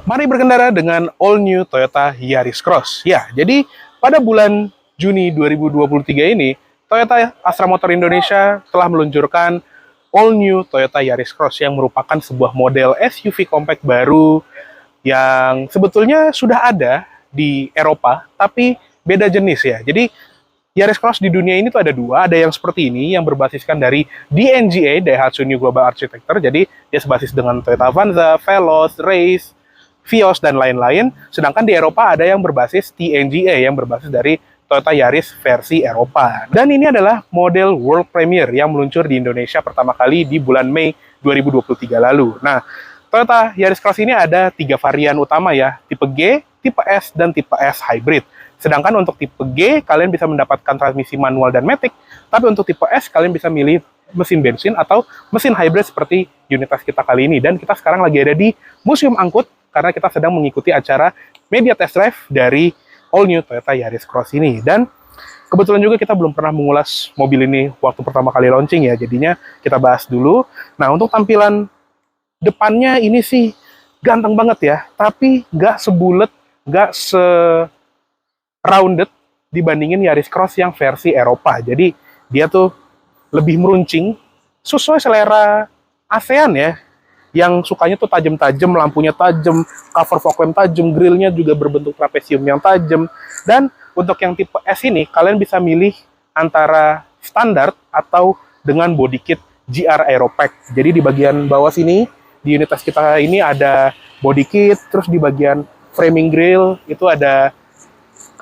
Mari berkendara dengan all new Toyota Yaris Cross. Ya, jadi pada bulan Juni 2023 ini, Toyota Astra Motor Indonesia telah meluncurkan all new Toyota Yaris Cross yang merupakan sebuah model SUV compact baru yang sebetulnya sudah ada di Eropa, tapi beda jenis ya. Jadi Yaris Cross di dunia ini tuh ada dua, ada yang seperti ini yang berbasiskan dari DNGA, Daihatsu New Global Architecture. Jadi dia sebasis dengan Toyota Avanza, Veloz, Race, Vios dan lain-lain. Sedangkan di Eropa ada yang berbasis TNGA yang berbasis dari Toyota Yaris versi Eropa. Dan ini adalah model world premiere yang meluncur di Indonesia pertama kali di bulan Mei 2023 lalu. Nah, Toyota Yaris Cross ini ada 3 varian utama ya, tipe G, tipe S, dan tipe S Hybrid. Sedangkan untuk tipe G, kalian bisa mendapatkan transmisi manual dan matic, tapi untuk tipe S, kalian bisa milih mesin bensin atau mesin hybrid seperti unitas kita kali ini. Dan kita sekarang lagi ada di Museum Angkut, karena kita sedang mengikuti acara media test drive dari all new Toyota Yaris Cross ini. Dan kebetulan juga kita belum pernah mengulas mobil ini waktu pertama kali launching ya, jadinya kita bahas dulu. Nah, untuk tampilan depannya ini sih ganteng banget ya, tapi nggak sebulet, nggak rounded dibandingin Yaris Cross yang versi Eropa. Jadi dia tuh lebih meruncing sesuai selera ASEAN ya, yang sukanya tuh tajam-tajam, lampunya tajam, cover fog lamp tajam, grillnya juga berbentuk trapesium yang tajam. Dan untuk yang tipe S ini kalian bisa milih antara standar atau dengan body kit GR Aeropack. Jadi di bagian bawah sini di unitas kita ini ada body kit, terus di bagian framing grill itu ada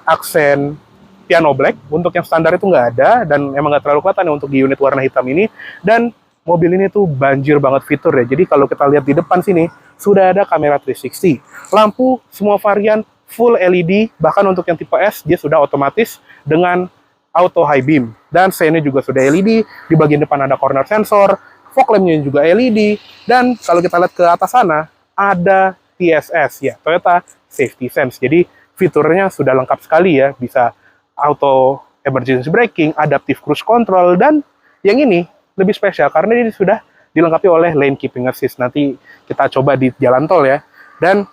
aksen piano black. Untuk yang standar itu nggak ada, dan emang nggak terlalu kelihatan ya untuk di unit warna hitam ini. Dan mobil ini tuh banjir banget fitur ya. Jadi kalau kita lihat di depan sini, sudah ada kamera 360. Lampu semua varian full LED, bahkan untuk yang tipe S, dia sudah otomatis dengan auto high beam. Dan seinnya juga sudah LED, di bagian depan ada corner sensor, fog lamp-nya juga LED, dan kalau kita lihat ke atas sana, ada TSS ya, Toyota Safety Sense. Jadi fiturnya sudah lengkap sekali ya, bisa auto emergency braking, adaptive cruise control, dan yang ini lebih spesial karena ini sudah dilengkapi oleh lane keeping assist. Nanti kita coba di jalan tol ya. Dan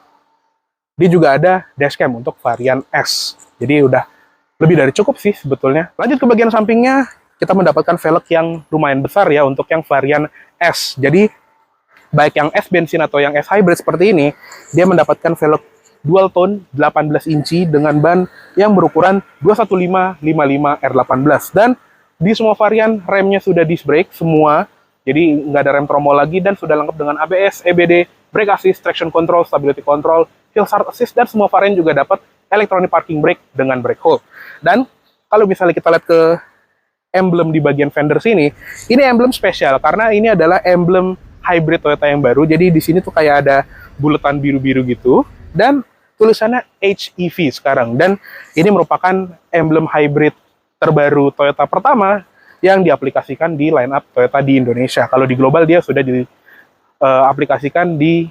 dia juga ada dashcam untuk varian S. Jadi udah lebih dari cukup sih sebetulnya. Lanjut ke bagian sampingnya, kita mendapatkan velg yang lumayan besar ya untuk yang varian S. Jadi baik yang S bensin atau yang S hybrid seperti ini, dia mendapatkan velg dual tone 18 inci dengan ban yang berukuran 215/55 R18. Dan di semua varian remnya sudah disc brake semua, jadi nggak ada rem tromol lagi, dan sudah lengkap dengan ABS, EBD, brake assist, traction control, stability control, hill start assist, dan semua varian juga dapat electronic parking brake dengan brake hold. Dan kalau misalnya kita lihat ke emblem di bagian fender sini, ini emblem spesial karena ini adalah emblem hybrid Toyota yang baru. Jadi di sini tuh kayak ada buletan biru-biru gitu, dan tulisannya HEV sekarang. Dan ini merupakan emblem hybrid terbaru Toyota pertama yang diaplikasikan di line up Toyota di Indonesia. Kalau di global dia sudah diaplikasikan di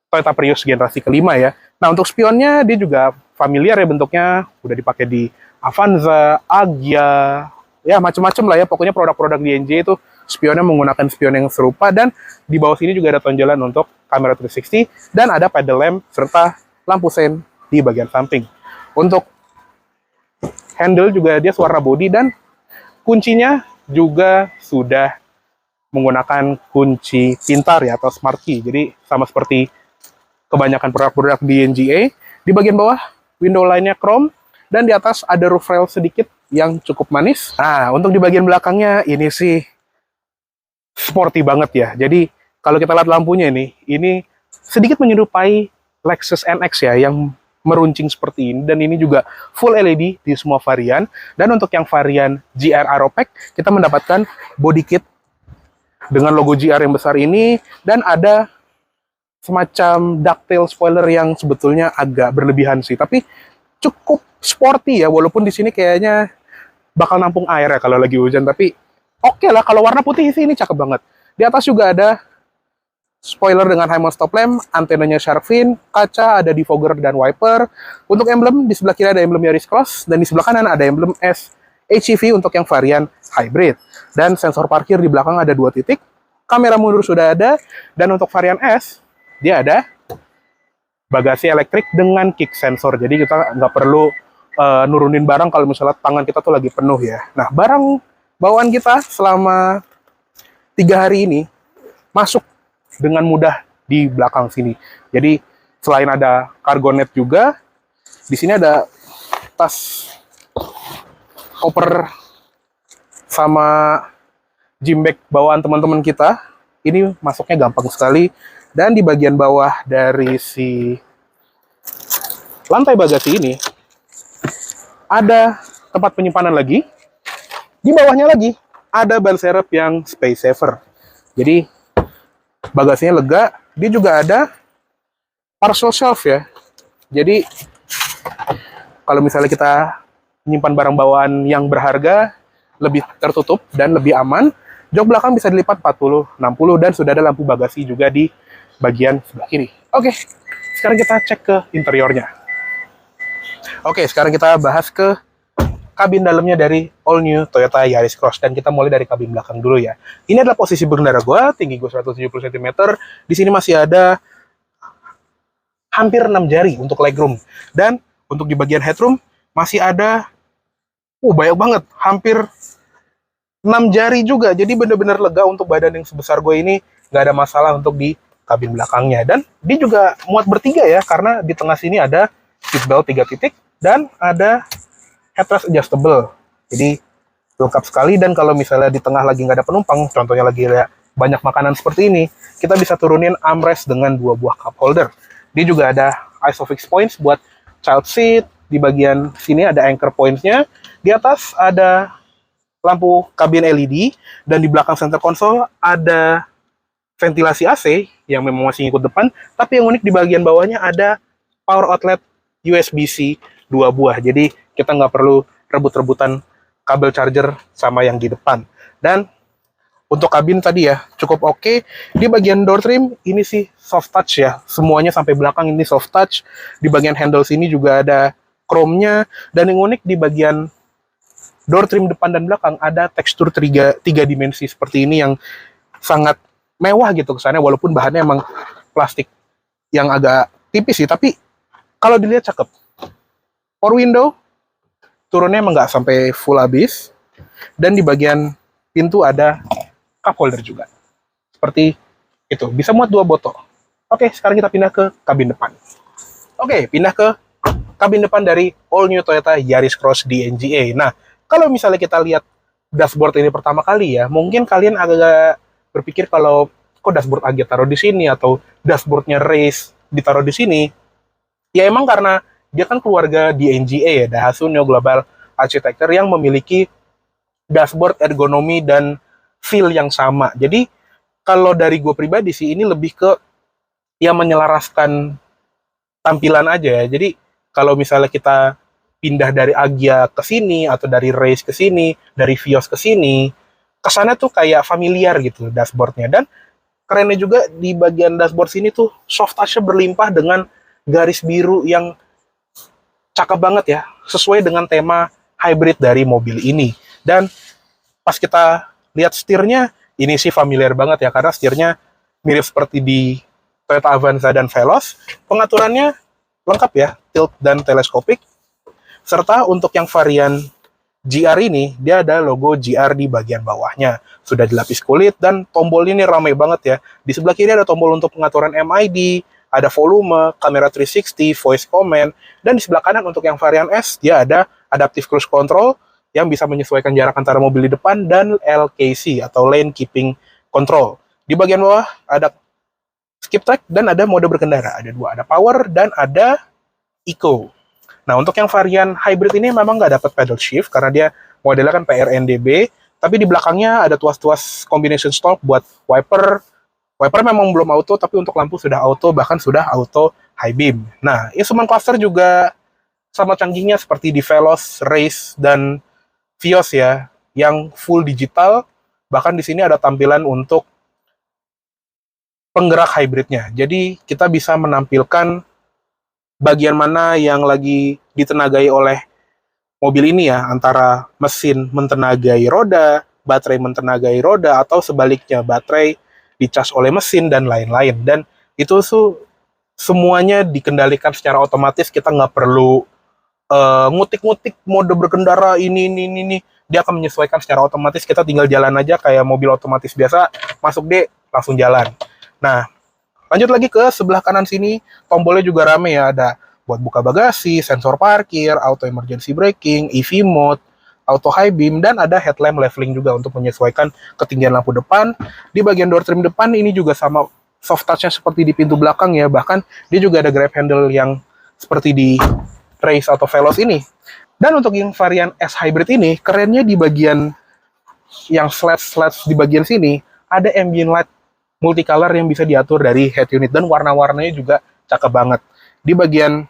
Toyota Prius generasi kelima ya. Nah, untuk spionnya dia juga familiar ya bentuknya, udah dipakai di Avanza, Agya, ya macam-macam lah ya. Pokoknya produk-produk DNG itu spionnya menggunakan spion yang serupa. Dan di bawah sini juga ada tonjolan untuk kamera 360 dan ada pedal lamp serta lampu sen di bagian samping. Untuk handle juga dia warna body, dan kuncinya juga sudah menggunakan kunci pintar ya atau smart key. Jadi sama seperti kebanyakan produk-produk DNGA. Di bagian bawah window line-nya chrome, dan di atas ada roof rail sedikit yang cukup manis. Nah, untuk di bagian belakangnya ini sih sporty banget ya. Jadi kalau kita lihat lampunya ini sedikit menyerupai Lexus NX ya, yang meruncing seperti ini, dan ini juga full LED di semua varian. Dan untuk yang varian GR Aeropack, kita mendapatkan body kit dengan logo GR yang besar ini, dan ada semacam ducktail spoiler yang sebetulnya agak berlebihan sih, tapi cukup sporty ya, walaupun di sini kayaknya bakal nampung air ya kalau lagi hujan, tapi oke lah, kalau warna putih sih ini cakep banget. Di atas juga ada spoiler dengan high mount stop lamp, antenanya shark fin, kaca, ada defogger dan wiper. Untuk emblem, di sebelah kiri ada emblem Yaris Cross, dan di sebelah kanan ada emblem S HEV untuk yang varian hybrid. Dan sensor parkir di belakang ada 2 titik, kamera mundur sudah ada, dan untuk varian S, dia ada bagasi elektrik dengan kick sensor. Jadi kita nggak perlu nurunin barang kalau misalnya tangan kita tuh lagi penuh ya. Nah, barang bawaan kita selama 3 hari ini masuk dengan mudah di belakang sini. Jadi selain ada cargo net juga, di sini ada tas koper sama gym bag bawaan teman-teman kita. Ini masuknya gampang sekali. Dan di bagian bawah dari si lantai bagasi ini ada tempat penyimpanan lagi. Di bawahnya lagi ada ban serep yang space saver. Jadi bagasinya lega. Dia juga ada parcel shelf ya. Jadi kalau misalnya kita menyimpan barang bawaan yang berharga, lebih tertutup dan lebih aman. Jok belakang bisa dilipat 40, 60, dan sudah ada lampu bagasi juga di bagian sebelah kiri. Oke, sekarang kita cek ke interiornya. Oke, sekarang kita bahas ke kabin dalamnya dari all new Toyota Yaris Cross, dan kita mulai dari kabin belakang dulu ya. Ini adalah posisi berkendara gue, tinggi gue 170 cm. Di sini masih ada hampir 6 jari untuk legroom, dan untuk di bagian headroom masih ada banyak banget, hampir 6 jari juga. Jadi bener-bener lega untuk badan yang sebesar gue ini, nggak ada masalah untuk di kabin belakangnya. Dan dia juga muat bertiga ya, karena di tengah sini ada seatbelt 3 titik dan ada headrest adjustable. Jadi lengkap sekali. Dan kalau misalnya di tengah lagi nggak ada penumpang, contohnya lagi banyak makanan seperti ini, kita bisa turunin armrest dengan 2 buah cup holder. Dia juga ada ISOFIX points buat child seat. Di bagian sini ada anchor points-nya. Di atas ada lampu kabin LED, dan di belakang center console ada ventilasi AC yang memang masih ngikut depan, tapi yang unik di bagian bawahnya ada power outlet USB-C 2 buah. Jadi kita nggak perlu rebut-rebutan kabel charger sama yang di depan. Dan untuk kabin tadi ya cukup oke. Di bagian door trim ini sih soft touch ya, semuanya sampai belakang ini soft touch. Di bagian handle sini juga ada chrome-nya, dan yang unik di bagian door trim depan dan belakang ada tekstur tiga dimensi seperti ini yang sangat mewah gitu kesannya, walaupun bahannya emang plastik yang agak tipis sih, tapi kalau dilihat cakep. Power window turunnya emang nggak sampai full habis, dan di bagian pintu ada cup holder juga seperti itu, bisa muat 2 botol. Oke, sekarang kita pindah ke kabin depan. Oke, pindah ke kabin depan dari all new Toyota Yaris Cross DNGA. Nah, kalau misalnya kita lihat dashboard ini pertama kali ya, mungkin kalian agak berpikir kalau kok dashboard AG taruh di sini atau dashboardnya Race ditaruh di sini. Ya emang karena dia kan keluarga DNGA ya, Daihatsu Neo Global Architecture, yang memiliki dashboard ergonomi dan feel yang sama. Jadi kalau dari gue pribadi sih ini lebih ke ya menyelaraskan tampilan aja ya. Jadi kalau misalnya kita pindah dari Agya ke sini, atau dari Race ke sini, dari Vios ke sini, kesannya tuh kayak familiar gitu dashboardnya. Dan kerennya juga di bagian dashboard sini tuh soft touch-nya berlimpah dengan garis biru yang cakep banget ya, sesuai dengan tema hybrid dari mobil ini. Dan pas kita lihat setirnya, ini sih familiar banget ya, karena setirnya mirip seperti di Toyota Avanza dan Veloz. Pengaturannya lengkap ya, tilt dan teleskopik. Serta untuk yang varian GR ini, dia ada logo GR di bagian bawahnya. Sudah dilapis kulit, dan tombol ini ramai banget ya. Di sebelah kiri ada tombol untuk pengaturan MID, ada volume, kamera 360, voice command, dan di sebelah kanan untuk yang varian S, dia ada adaptive cruise control yang bisa menyesuaikan jarak antara mobil di depan, dan LKC atau lane keeping control. Di bagian bawah ada skip track dan ada mode berkendara. Ada 2, ada power dan ada eco. Nah, untuk yang varian hybrid ini memang nggak dapat pedal shift karena dia modelnya kan PRNDB, tapi di belakangnya ada tuas-tuas combination stalk buat wiper. Wiper memang belum auto, tapi untuk lampu sudah auto, bahkan sudah auto high beam. Nah, instrument cluster juga sama canggihnya seperti di Veloz, Race, dan Vios ya, yang full digital. Bahkan di sini ada tampilan untuk penggerak hybridnya. Jadi kita bisa menampilkan bagian mana yang lagi ditenagai oleh mobil ini ya, antara mesin mentenagai roda, baterai mentenagai roda, atau sebaliknya baterai dicas oleh mesin dan lain-lain. Dan itu tuh semuanya dikendalikan secara otomatis. Kita nggak perlu ngutik-ngutik mode berkendara ini. Dia akan menyesuaikan secara otomatis. Kita tinggal jalan aja kayak mobil otomatis biasa, masuk deh, langsung jalan. Nah, lanjut lagi ke sebelah kanan sini, tombolnya juga rame ya, ada buat buka bagasi, sensor parkir, auto emergency braking, EV mode, auto high beam, dan ada headlamp leveling juga untuk menyesuaikan ketinggian lampu depan. Di bagian door trim depan ini juga sama soft touch-nya seperti di pintu belakang ya, bahkan dia juga ada grab handle yang seperti di Trace atau Veloz ini. Dan untuk yang varian S Hybrid ini, kerennya di bagian yang slats di bagian sini, ada ambient light multicolor yang bisa diatur dari head unit, dan warna-warnanya juga cakep banget. Di bagian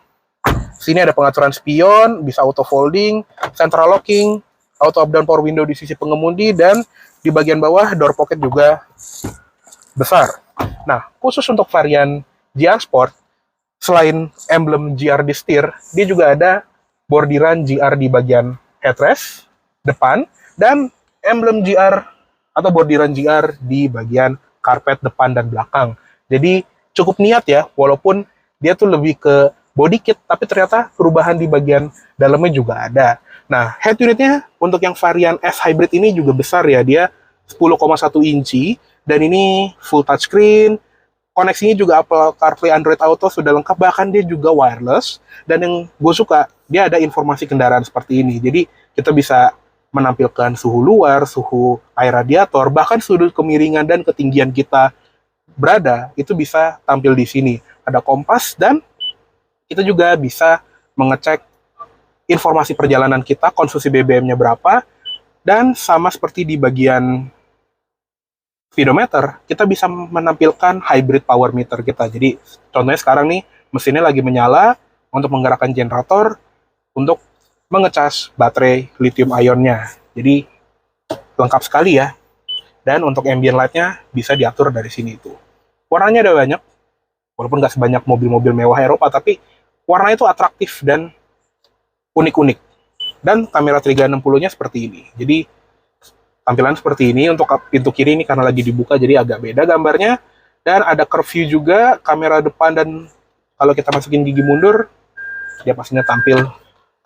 sini ada pengaturan spion, bisa auto folding, central locking, auto up down power window di sisi pengemudi, dan di bagian bawah door pocket juga besar. Nah, khusus untuk varian GR Sport, selain emblem GR di setir, dia juga ada bordiran GR di bagian headrest depan, dan emblem GR atau bordiran GR di bagian karpet depan dan belakang. Jadi cukup niat ya, walaupun dia tuh lebih ke body kit, tapi ternyata perubahan di bagian dalamnya juga ada. Nah, head unitnya untuk yang varian S Hybrid ini juga besar ya, dia 10,1 inci, dan ini full touchscreen. Koneksinya juga Apple CarPlay, Android Auto sudah lengkap, bahkan dia juga wireless. Dan yang gue suka, dia ada informasi kendaraan seperti ini. Jadi kita bisa menampilkan suhu luar, suhu air radiator, bahkan sudut kemiringan dan ketinggian kita berada, itu bisa tampil di sini. Ada kompas, dan kita juga bisa mengecek informasi perjalanan kita, konsumsi BBM-nya berapa, dan sama seperti di bagian speedometer, kita bisa menampilkan hybrid power meter kita. Jadi contohnya sekarang nih, mesinnya lagi menyala untuk menggerakkan generator untuk mengecas baterai lithium ionnya. Jadi lengkap sekali ya. Dan untuk ambient light-nya bisa diatur dari sini tuh. Warnanya ada banyak, walaupun nggak sebanyak mobil-mobil mewah Eropa, tapi warnanya itu atraktif dan unik-unik. Dan kamera 360-nya seperti ini. Jadi tampilan seperti ini. Untuk pintu kiri ini karena lagi dibuka jadi agak beda gambarnya, dan ada curve view juga kamera depan, dan kalau kita masukin gigi mundur dia pastinya tampil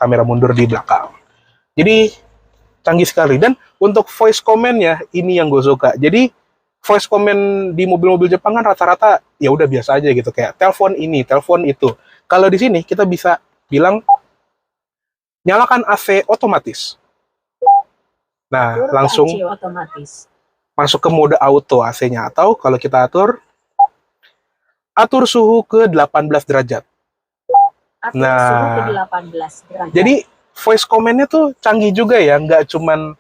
kamera mundur di belakang. Jadi canggih sekali. Dan untuk voice command-nya ini yang gue suka. Jadi voice command di mobil-mobil Jepang kan rata-rata ya udah biasa aja gitu, kayak telepon ini, telepon itu. Kalau di sini kita bisa bilang nyalakan AC otomatis. Nah, langsung masuk ke mode auto AC-nya, atau kalau kita atur suhu ke 18 derajat. Suhu ke 18 derajat. Jadi voice command-nya tuh canggih juga ya, nggak cuman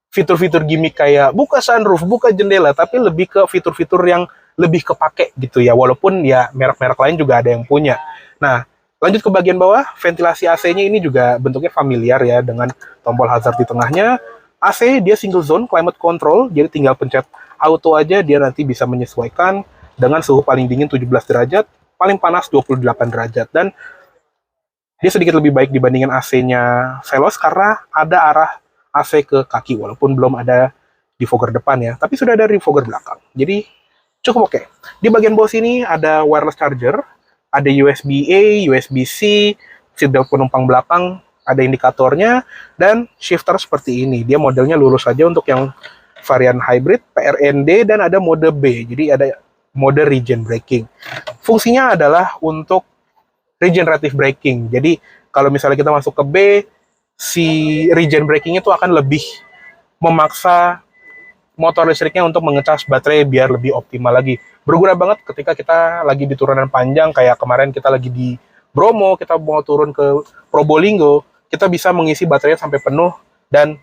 fitur-fitur gimmick kayak buka sunroof, buka jendela, tapi lebih ke fitur-fitur yang lebih kepake gitu ya, walaupun ya merek-merek lain juga ada yang punya. Nah, lanjut ke bagian bawah, ventilasi AC-nya ini juga bentuknya familiar ya, dengan tombol hazard di tengahnya. AC dia single zone climate control, jadi tinggal pencet auto aja, dia nanti bisa menyesuaikan dengan suhu paling dingin 17 derajat, paling panas 28 derajat, dan dia sedikit lebih baik dibandingkan AC-nya Veloz karena ada arah AC ke kaki, walaupun belum ada defogger depan ya, tapi sudah ada defogger belakang, jadi cukup oke. Di bagian bawah sini ada wireless charger, ada USB-A, USB-C, seatbelt penumpang belakang, ada indikatornya, dan shifter seperti ini. Dia modelnya lurus saja untuk yang varian hybrid, PRND, dan ada mode B. Jadi ada mode regen braking. Fungsinya adalah untuk regenerative braking. Jadi kalau misalnya kita masuk ke B, si regen braking itu akan lebih memaksa motor listriknya untuk mengecas baterai biar lebih optimal lagi. Berguna banget ketika kita lagi di turunan panjang, kayak kemarin kita lagi di Bromo, kita mau turun ke Probolinggo, kita bisa mengisi baterainya sampai penuh dan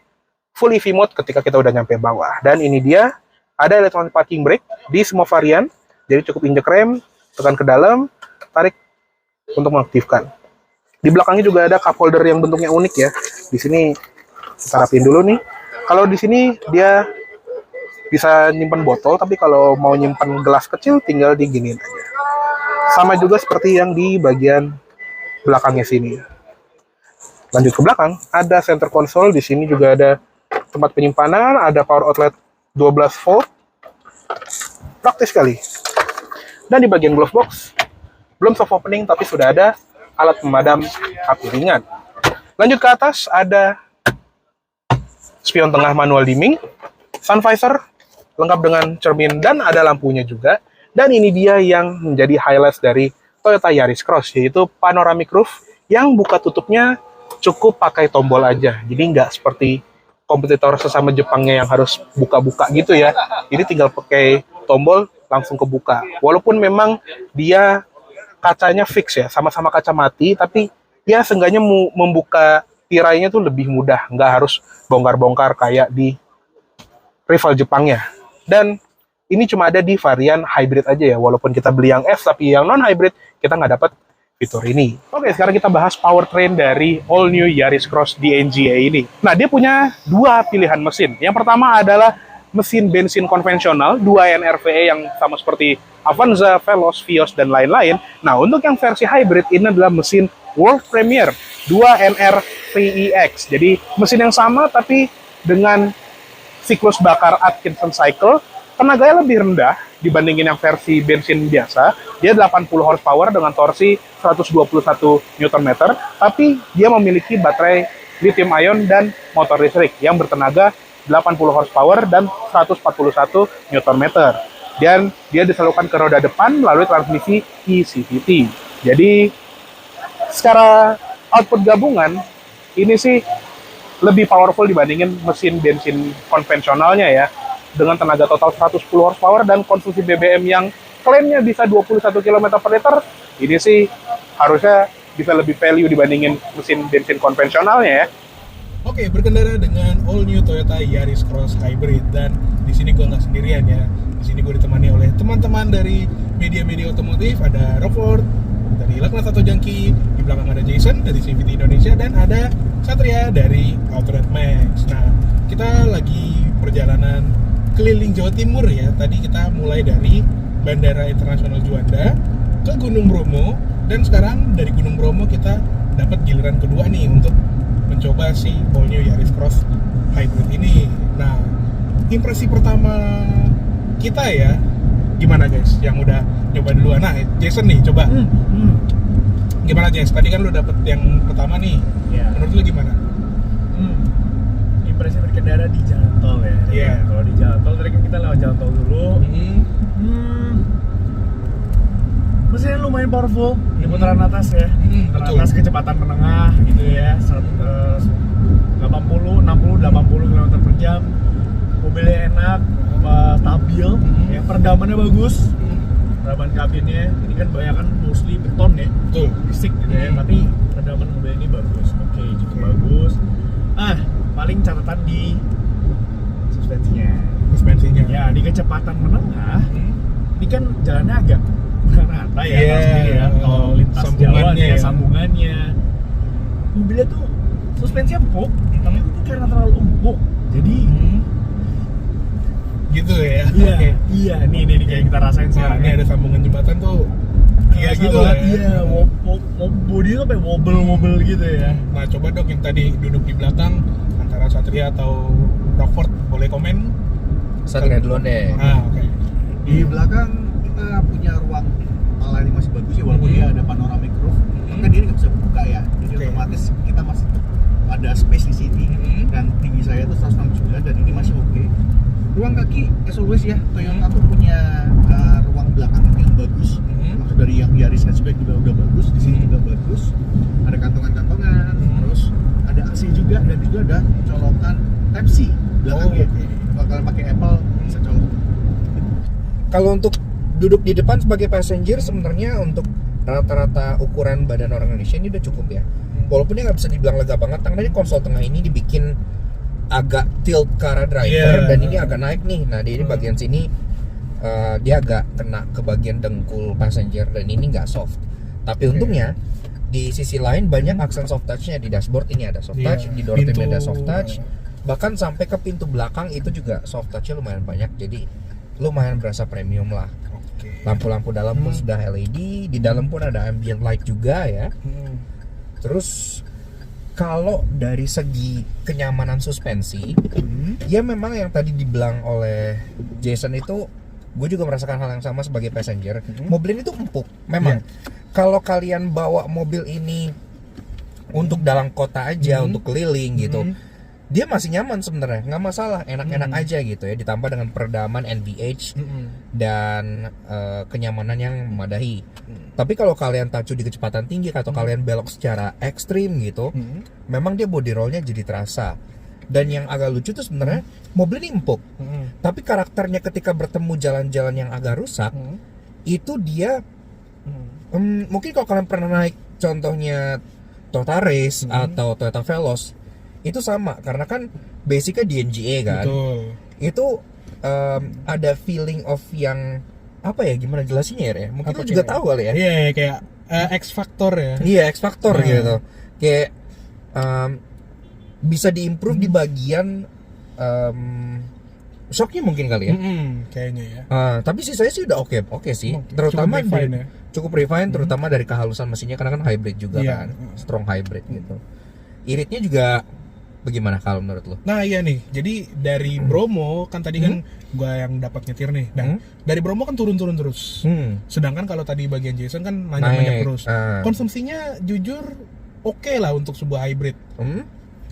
full EV mode ketika kita udah nyampe bawah. Dan ini dia, ada electronic parking brake di semua varian, jadi cukup injek rem, tekan ke dalam, tarik untuk mengaktifkan. Di belakangnya juga ada cup holder yang bentuknya unik ya. Di sini kita rapin dulu nih. Kalau di sini dia bisa nyimpan botol, tapi kalau mau nyimpan gelas kecil tinggal diginiin aja. Sama juga seperti yang di bagian belakangnya sini. Lanjut ke belakang, ada center console, di sini juga ada tempat penyimpanan, ada power outlet 12 volt. Praktis sekali. Dan di bagian glove box belum soft opening tapi sudah ada alat pemadam api ringan. Lanjut ke atas, ada spion tengah manual dimming, sun visor lengkap dengan cermin dan ada lampunya juga. Dan ini dia yang menjadi highlight dari Toyota Yaris Cross, yaitu panoramic roof yang buka tutupnya cukup pakai tombol aja. Jadi nggak seperti kompetitor sesama Jepangnya yang harus buka-buka gitu ya. Jadi tinggal pakai tombol langsung kebuka. Walaupun memang dia kacanya fix ya, sama-sama kaca mati, tapi ya seenggaknya membuka tirainya tuh lebih mudah, nggak harus bongkar-bongkar kayak di rival Jepangnya. Dan ini cuma ada di varian hybrid aja ya, walaupun kita beli yang F, tapi yang non-hybrid kita nggak dapat fitur ini. Oke, sekarang kita bahas powertrain dari all new Yaris Cross DNGA ini. Nah, dia punya dua pilihan mesin. Yang pertama adalah mesin bensin konvensional 2NRVE yang sama seperti Avanza, Veloz, Vios, dan lain-lain. Nah, untuk yang versi hybrid ini adalah mesin World Premier 2NR-VEX. Jadi, mesin yang sama tapi dengan siklus bakar Atkinson cycle, tenaganya lebih rendah dibandingin yang versi bensin biasa. Dia 80 horsepower dengan torsi 121 Nm, tapi dia memiliki baterai lithium ion dan motor listrik yang bertenaga 80 horsepower dan 141 Nm. Dan dia disalurkan ke roda depan melalui transmisi eCVT. Jadi secara output gabungan ini sih lebih powerful dibandingin mesin bensin konvensionalnya ya, dengan tenaga total 110 horsepower dan konsumsi BBM yang klaimnya bisa 21 km per liter. Ini sih harusnya bisa lebih value dibandingin mesin bensin konvensionalnya ya. Oke, berkendara dengan all new Toyota Yaris Cross Hybrid, dan di sini gue nggak sendirian ya. Di sini gue ditemani oleh teman-teman dari media-media otomotif. Ada Rockford dari Lakna Sato Jangki, di belakang ada Jason dari CVT Indonesia, dan ada Satria dari Outright Max. Nah, kita lagi perjalanan keliling Jawa Timur ya. Tadi kita mulai dari Bandara Internasional Juanda ke Gunung Bromo, dan sekarang dari Gunung Bromo kita dapat giliran kedua nih untuk mencoba si all new Yaris Cross Hybrid ini. Nah, impresi pertama kita ya, gimana guys? Yang udah nyoba duluan. Nah, Jason nih, coba. Gimana Jess? Tadi kan lu dapet yang pertama nih. Ya. Menurut lu gimana? Impresi berkendara di jalan tol ya. Iya. Kalau di jalan tol, tadi kan kita lewat jalan tol dulu. Mesinnya lumayan powerful di putaran atas ya. Putaran betul. atas kecepatan menengah gitu ya. 80, 60, 80 km per jam. Mobilnya enak, stabil, ya, peredamannya bagus. Peredaman kabinnya, ini kan banyak kan mostly beton ya, Betul. fisik gitu ya, tapi peredaman mobil ini bagus. Oke, cukup bagus. Paling catatan di suspensinya. Ya, di kecepatan menengah, ini kan jalannya agak rata ya, Iya, sendiri ya, tol lintas Jawa sambungannya ya, ya. sambungannya. Mobilnya tuh suspensi empuk, tapi ini karena terlalu empuk, jadi Gitu ya. iya, Oke. iya, nih kayak kita rasain Nah, sekarang. ini ada sambungan jembatan tuh. Iya Kerasa gitu banget, ya. Iya, body tuh kayak wobble gitu ya. Nah, coba dong yang tadi duduk di belakang antara Satria atau Rockford, boleh komen? Satria duluan deh. Oke. Di belakang kita punya ruang malah ini masih bagus ya, walaupun dia ada panoramic roof, kan dia nggak bisa buka ya, jadi Oke. otomatis kita masih ada space di sini, dan tinggi saya itu 169 dan ini masih oke. Ruang kaki as always ya, Toyota tuh punya ruang belakang yang bagus, maksud dari yang Yaris hatchback juga udah bagus, di sini juga bagus, ada kantongan-kantongan, terus ada AC juga, dan juga ada colokan Type C belakangnya. Kalau kalian pakai Apple bisa colok. Kalau untuk duduk di depan sebagai passenger, sebenarnya untuk rata-rata ukuran badan orang Indonesia ini udah cukup ya. Walaupun dia nggak bisa dibilang lega banget, karena ini konsol tengah ini dibikin agak tilt ke arah driver, dan ini agak naik nih. Nah, di bagian sini dia agak kena ke bagian dengkul passenger, dan ini nggak soft. Tapi untungnya di sisi lain banyak aksen soft touch-nya. Di dashboard ini ada soft touch, di door trim ada soft touch, bahkan sampai ke pintu belakang itu juga soft touch-nya lumayan banyak. Jadi lumayan berasa premium lah. Lampu-lampu dalam pun sudah LED, di dalam pun ada ambient light juga ya. Terus kalau dari segi kenyamanan suspensi, ya memang yang tadi dibilang oleh Jason itu, gue juga merasakan hal yang sama sebagai passenger. Mobil ini tuh empuk, memang. kalau kalian bawa mobil ini untuk dalam kota aja, untuk keliling gitu, dia masih nyaman sebenarnya, nggak masalah, enak-enak aja gitu ya, ditambah dengan peredaman NVH dan kenyamanan yang memadai. Tapi kalau kalian tacu di kecepatan tinggi atau kalian belok secara ekstrim gitu, memang dia body rollnya jadi terasa. Dan yang agak lucu tuh sebenarnya mobil ini empuk, tapi karakternya ketika bertemu jalan-jalan yang agak rusak, itu dia mungkin kalau kalian pernah naik contohnya Toyota Race atau Toyota Veloz, itu sama karena kan basicnya DNGA kan. Betul. Itu ada feeling of yang apa ya, gimana jelasinnya ya? Mungkin Apa lu juga kayak- tahu kali ya. Iya, kayak X Factor ya. Iya, X Factor Nah. gitu. Kayak bisa diimprove di bagian shocknya mungkin kali ya. Kayaknya ya. Tapi sisanya sih udah oke sih. Oke, Terutama cukup refine ya. cukup refine, terutama dari kehalusan mesinnya karena kan hybrid juga Iya. kan, strong hybrid gitu. Iritnya juga bagaimana kalau menurut lo? Nah iya nih, jadi dari Bromo kan tadi kan gua yang dapat nyetir nih. Nah, dari Bromo kan turun-turun terus. Sedangkan kalau tadi bagian Jason kan Naik, nanjak-nanjak terus. Konsumsinya jujur oke lah untuk sebuah hybrid.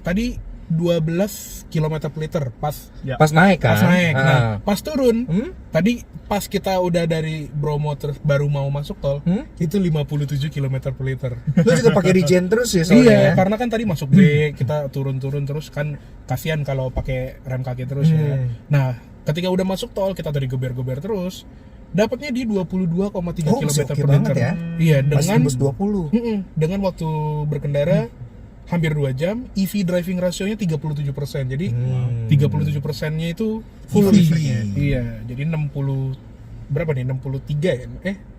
Tadi 12 km per liter pas Pas naik kan? pas naik. Nah, pas turun, Hmm? tadi pas kita udah dari Bromo terus baru mau masuk tol, itu 57 km per liter. Lo juga pakai regen terus ya soalnya Iya, ya? karena kan tadi masuk B, kita turun-turun terus kan kasihan kalau pakai rem kaki terus ya. Nah, ketika udah masuk tol kita tadi geber-geber terus, dapatnya di 22,3 Oh, km masih per oke banget liter. ya. Iya, Masih dengan tembus 20. dengan waktu berkendara hampir 2 jam, EV driving rasionya 37%. Jadi 37%-nya itu full EV. EV. Iya, jadi 60 berapa nih? 63 ya?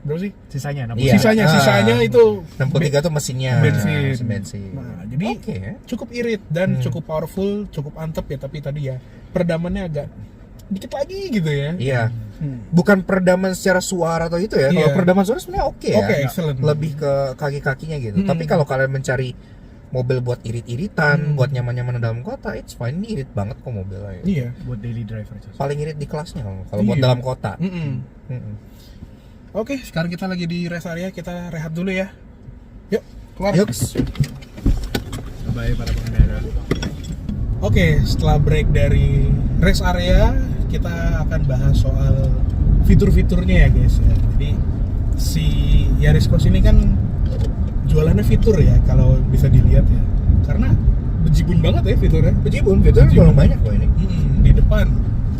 Berapa sih? Sisanya 60. Iya. Sisanya itu 63 tuh mesinnya bensin. bensin. Nah, jadi Oke. cukup irit dan cukup powerful, cukup antep ya, tapi tadi ya peredamannya agak dikit lagi gitu ya. Iya. Bukan peredaman secara suara atau itu ya. Kalau Iya. peredaman suara sebenarnya oke ya. Oke, excellent. Lebih ke kaki-kakinya gitu. Tapi kalau kalian mencari mobil buat irit-iritan, buat nyaman-nyaman dalam kota, it's fine. Ini irit banget kok mobilnya. Iya. Buat daily driver aja. Paling irit di kelasnya kalau buat Iya. dalam kota. Mm-mm. Oke, sekarang kita lagi di rest area, kita rehat dulu ya. Yuk, keluar. Yuk. Bye para pengendara. Oke, setelah break dari rest area, kita akan bahas soal fitur-fiturnya ya guys. Jadi si Yaris Cross ini kan jualannya fitur ya, kalau bisa dilihat ya. Karena bejibun banget ya fiturnya. Bejibun, fiturnya Bejibun. kurang banyak loh ini. Di depan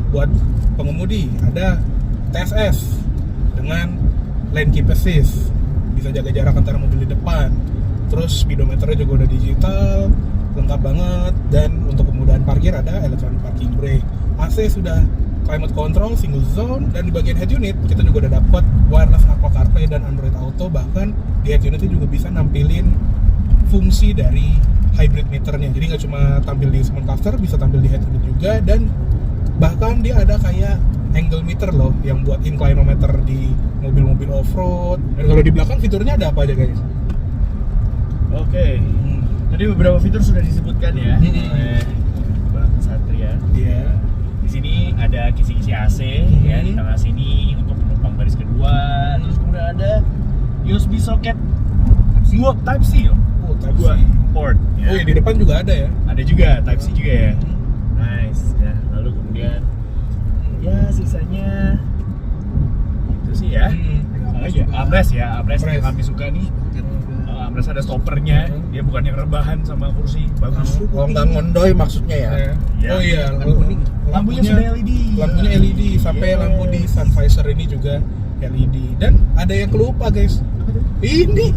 buat pengemudi ada TSS dengan lane keep assist, bisa jaga jarak antara mobil di depan. Terus speedometernya juga udah digital, lengkap banget. Dan untuk kemudahan parkir ada electronic parking brake. AC sudah climate control single zone, dan di bagian head unit kita juga udah dapat wireless Apple CarPlay dan Android Auto. Bahkan di head unit juga bisa nampilin fungsi dari hybrid meternya. Jadi nggak cuma tampil di instrument cluster, bisa tampil di head unit juga. Dan bahkan dia ada kayak angle meter loh yang buat inclinometer di mobil-mobil off-road. Dan kalau di belakang fiturnya ada apa aja guys? Oke. Tadi beberapa fitur sudah disebutkan ya oleh Bang Satria. Iya. Di sini ada kisi-kisi AC ya di tengah sini untuk penumpang baris kedua. Terus kemudian ada USB socket dua Type C loh. Oh, Type Dua C. port. Ya. Oh ya, di depan juga ada ya. Ada juga Type C juga ya. Nice. Ya, lalu kemudian ya sisanya itu sih ya. Armrest ya, armrest yang Armrest. kami suka nih. Armrest ada stoppernya, dia bukan yang rebahan sama kursi, bagus. Kalau nggak ngondoy maksudnya ya. Ya. Oh iya, Lampunya sudah LED. Lampunya LED sampai Yes. lampu di sun visor ini juga LED. Dan ada yang kelupa guys. Ini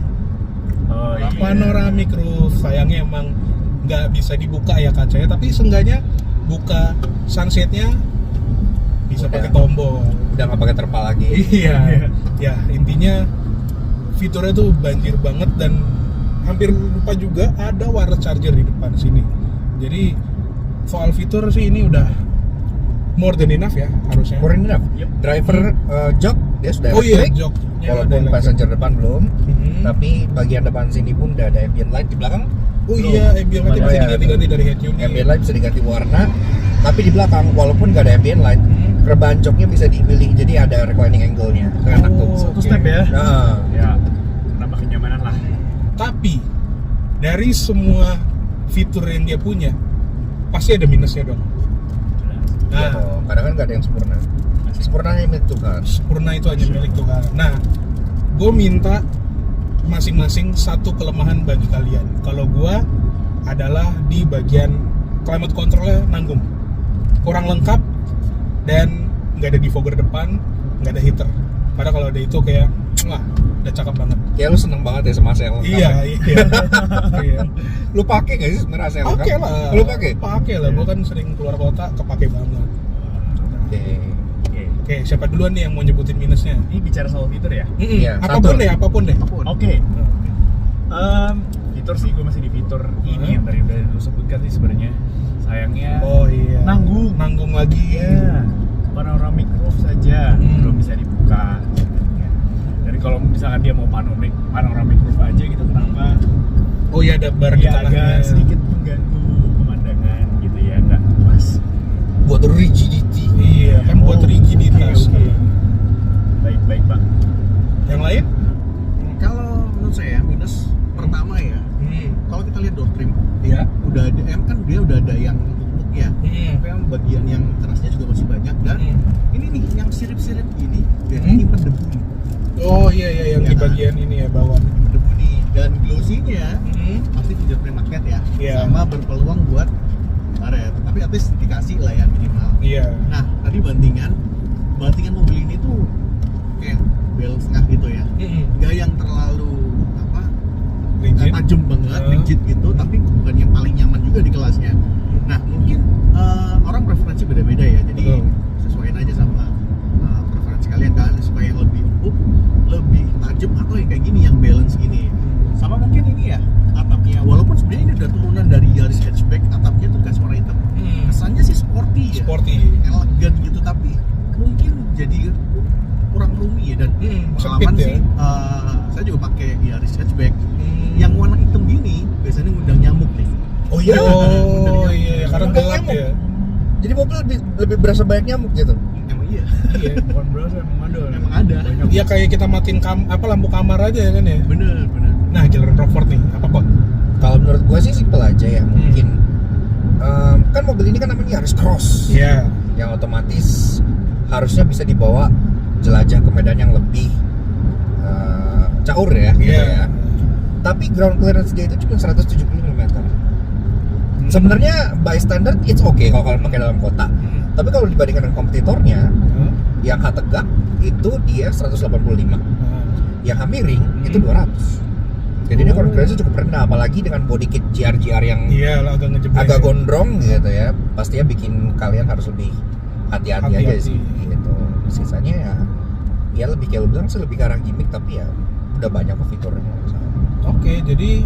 Oh iya. panoramic roof. Sayangnya emang nggak bisa dibuka ya kacanya, tapi seenggaknya buka sunsetnya bisa Udah. pakai tombol. Udah nggak pakai terpal lagi. Iya. Ya intinya fiturnya tuh banjir banget, dan hampir lupa juga ada wireless charger di depan sini. Jadi soal fitur sih ini udah more than enough ya harusnya. Kurang enough. Yep. Driver jok dia sudah Oh iya, elektrik. joknya ada Walaupun elektrik. passenger depan belum, Mhm. tapi bagian depan sini pun udah ada ambient light di belakang. Oh iya, ambient light Oh bisa iya, diganti-ganti dari head unit. Ambient light bisa diganti warna, tapi di belakang walaupun nggak ada ambient light, rebahan joknya bisa dipilih, jadi ada reclining angle-nya. Enak tuh. Satu Oke. step ya. Nah, Ya. Kenapa kenyamanan lah. Tapi dari semua fitur yang dia punya pasti ada minusnya dong. Iya dong, kadang kan nggak ada yang sempurna. Sempurnanya milik Tuhan. Sempurna itu hanya milik Tuhan. Nah, gue minta masing-masing satu kelemahan bagi kalian. Kalau gue adalah di bagian climate controlnya nanggung, kurang lengkap, dan nggak ada defogger depan, nggak ada heater. Padahal kalau ada itu kayak, wah, udah cakep banget. Kayak lu seneng banget ya sama AC yang lengkap. Iya. Iya. Lu pakai nggak sih sebenarnya AC yang lengkap? Pakai lah. Lu pakai? Pakai lah. Gue kan sering keluar kota, kepake banget. Oke. Oke, siapa duluan nih yang mau nyebutin minusnya? Ini bicara soal fitur ya. Iya, Apapun satu. deh, apapun deh. Oke. Fitur sih, gue masih di fitur ini yang tadi udah lu sebutkan sih sebenarnya. Sayangnya Oh iya. Nanggung lagi. ya, panoramic roof saja belum bisa dibuka sebenarnya. Dan kalau misalkan dia mau panoramic roof aja gitu, kenapa Oh iya, ada bar di ya tengahnya. agak sedikit mengganggu pemandangan gitu ya, nggak pas. Buat rigidity. Iya, kan buat rigiditas. Oke. Baik Pak. Yang lain? Kalau menurut saya minus pertama ya, kalau kita lihat door trim, Iya. udah ada kan dia udah ada yang empuk ya, tapi yang bagian yang kerasnya juga masih banyak, dan ini nih yang sirip-sirip ini biasanya nyimpen debu nih. Oh iya yang Ya di kan? bagian ini ya bawah. Nyimpen debu nih, dan glossy-nya pasti fingerprint magnet ya, Iya. sama berpeluang buat karet, tapi at least dikasih lah ya minimal. Iya. Nah tadi bantingan mobil ini tuh kayak balance tengah gitu ya, nggak yang terlalu apa Rigid. tajam banget, rigid gitu, tapi bukan yang paling nyaman juga di kelasnya. Nah mungkin orang preferensi beda-beda ya, jadi Betul. sesuaiin aja sama preferensi kalian kan, suka yang lebih empuk, lebih tajam, atau yang kayak gini yang balance gini. Sama mungkin ini ya atapnya, walaupun sebenarnya ini udah turunan dari Yaris hatchback, atapnya tuh gas warna hitam. Kesannya sih sporty ya, Sporty. elegan gitu, tapi mungkin jadi kurang roomy ya. Dan pengalaman sempit ya. sih saya juga pakai Yaris hatchback yang warna hitam gini biasanya ngundang nyamuk nih. Oh iya. Oh iya, karena Ngundang gelap nyamuk. ya. Jadi mobil lebih berasa banyak nyamuk gitu. Emang iya, Iya. Bukan berasa, emang ada. emang ada. Banyak. Iya, kayak kita matiin lampu kamar aja kan ya. Bener. Nah, giliran Rockford nih, apa kok? Kalau menurut gua sih simpel aja ya, mungkin kan mobil ini kan namanya Yaris Cross. Iya. Yang otomatis harusnya bisa dibawa jelajah ke medan yang lebih caur ya, gitu Iya. ya. Tapi ground clearance dia itu cuma 170 mm. Sebenarnya by standard it's okay kalau kalian pakai dalam kota. Tapi kalau dibandingkan dengan kompetitornya, yang H tegak itu dia 185, yang H miring itu 200. Jadi ini ground clearance cukup rendah, apalagi dengan body kit GR yang Iya, lah agak ngejeblek. agak gondrong gitu ya, pastinya bikin kalian harus lebih hati-hati aja Hati-hati. sih gitu. Sisanya ya lebih kayak lu bilang sih lebih ke arah gimmick, tapi ya udah banyak kok fiturnya. Oke, jadi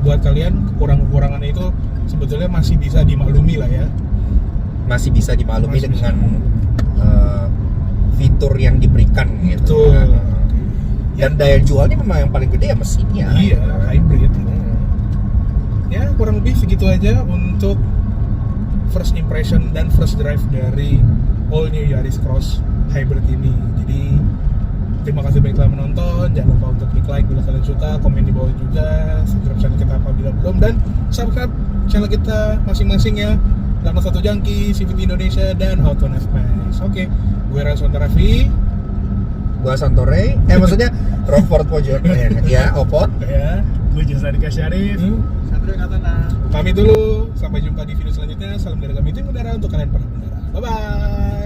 buat kalian kekurangan-kekurangannya itu sebetulnya masih bisa dimaklumi lah ya. Masih bisa dimaklumi Masih bisa. dengan fitur yang diberikan gitu. Betul. Dan daya jualnya memang yang paling gede ya mesinnya. Iya, hybrid. Hmm. Ya, kurang lebih segitu aja untuk first impression dan first drive dari all new Yaris Cross Hybrid ini. Jadi terima kasih banyak telah menonton. Jangan lupa untuk klik like bila kalian suka, komen di bawah juga, subscribe channel kita apabila belum, dan subscribe channel kita masing-masing ya. Laknat Satu Jangki, CVT Indonesia, dan Autones Max. Oke, gue Rasul Raffi. Gua Santore, maksudnya Rockford Pojok ya, Opot. Ya, Gue Jasa Dika Syarif. Satria Katana. pamit dulu. Sampai jumpa di video selanjutnya. Salam dari kami tim udara untuk kalian para pengendara. Bye bye.